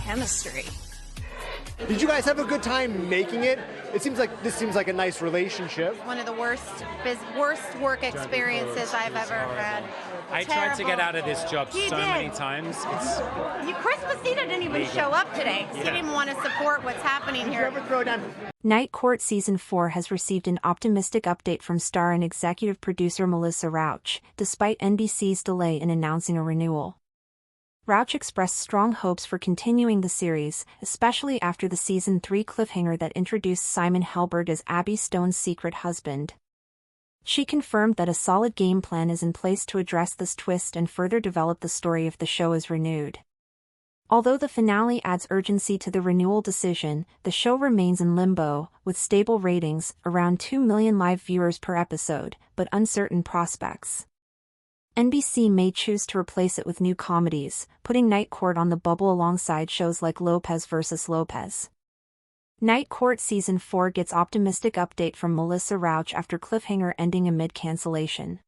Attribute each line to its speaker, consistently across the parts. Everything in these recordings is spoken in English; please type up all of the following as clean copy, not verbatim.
Speaker 1: chemistry.
Speaker 2: Did you guys have a good time making it? This seems like a nice relationship.
Speaker 3: One of the worst work experiences I've ever had.
Speaker 4: I tried to get out of this job many times.
Speaker 3: Chris Messina didn't even show up today. He didn't want to support what's happening here.
Speaker 5: Night Court Season 4 has received an optimistic update from star and executive producer Melissa Rauch, despite NBC's delay in announcing a renewal. Rauch expressed strong hopes for continuing the series, especially after the Season 3 cliffhanger that introduced Simon Helberg as Abby Stone's secret husband. She confirmed that a solid game plan is in place to address this twist and further develop the story if the show is renewed. Although the finale adds urgency to the renewal decision, the show remains in limbo, with stable ratings, around 2 million live viewers per episode, but uncertain prospects. NBC may choose to replace it with new comedies, putting Night Court on the bubble alongside shows like Lopez vs. Lopez. Night Court Season 4 gets optimistic update from Melissa Rauch after cliffhanger ending amid cancellation.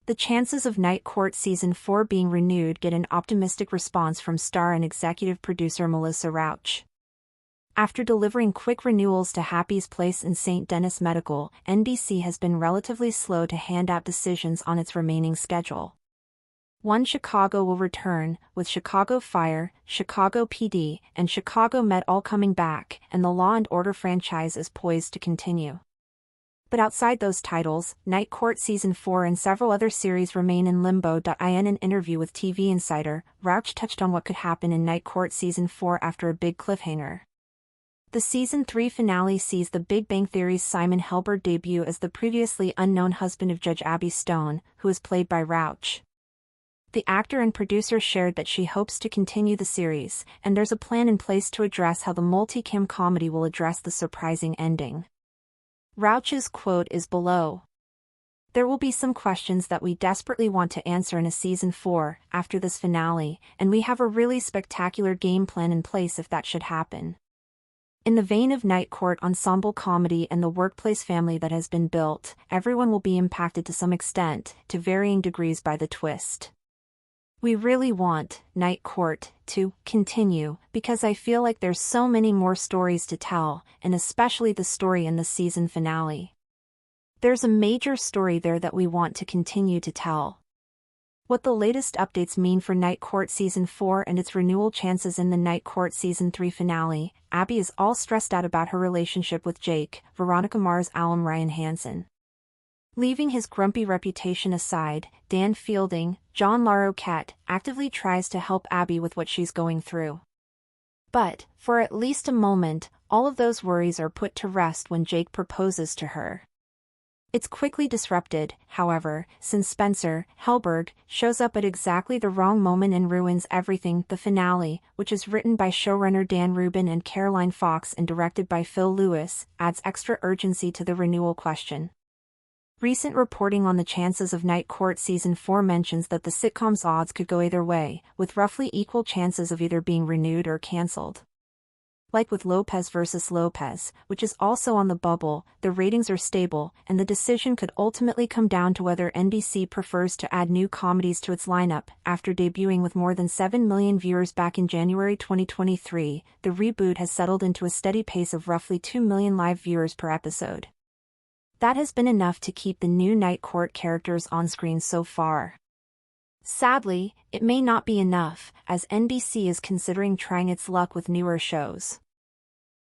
Speaker 5: The chances of Night Court Season 4 being renewed get an optimistic response from star and executive producer Melissa Rauch. After delivering quick renewals to Happy's Place and St. Denis Medical, NBC has been relatively slow to hand out decisions on its remaining schedule. One Chicago will return, with Chicago Fire, Chicago PD, and Chicago Med all coming back, and the Law & Order franchise is poised to continue. But outside those titles, Night Court Season 4 and several other series remain in limbo. In an interview with TV Insider, Rauch touched on what could happen in Night Court Season 4 after a big cliffhanger. The Season 3 finale sees The Big Bang Theory's Simon Helberg debut as the previously unknown husband of Judge Abby Stone, who is played by Rauch. The actor and producer shared that she hopes to continue the series, and there's a plan in place to address how the multi-cam comedy will address the surprising ending. Rauch's quote is below. "There will be some questions that we desperately want to answer in a Season 4 after this finale, and we have a really spectacular game plan in place if that should happen." In the vein of Night Court ensemble comedy and the workplace family that has been built, everyone will be impacted to some extent, to varying degrees by the twist. "We really want Night Court to continue because I feel like there's so many more stories to tell, and especially the story in the season finale. There's a major story there that we want to continue to tell." What the latest updates mean for Night Court Season 4 and its renewal chances in the Night Court Season 3 finale, Abby is all stressed out about her relationship with Jake, Veronica Mars alum Ryan Hansen. Leaving his grumpy reputation aside, Dan Fielding, John LaRoquette, actively tries to help Abby with what she's going through. But, for at least a moment, all of those worries are put to rest when Jake proposes to her. It's quickly disrupted, however, since Spencer, Helberg, shows up at exactly the wrong moment and ruins everything. The finale, which is written by showrunner Dan Rubin and Caroline Fox and directed by Phil Lewis, adds extra urgency to the renewal question. Recent reporting on the chances of Night Court Season 4 mentions that the sitcom's odds could go either way, with roughly equal chances of either being renewed or cancelled. Like with Lopez vs. Lopez, which is also on the bubble, the ratings are stable, and the decision could ultimately come down to whether NBC prefers to add new comedies to its lineup. After debuting with more than 7 million viewers back in January 2023, the reboot has settled into a steady pace of roughly 2 million live viewers per episode. That has been enough to keep the new Night Court characters on screen so far. Sadly, it may not be enough, as NBC is considering trying its luck with newer shows.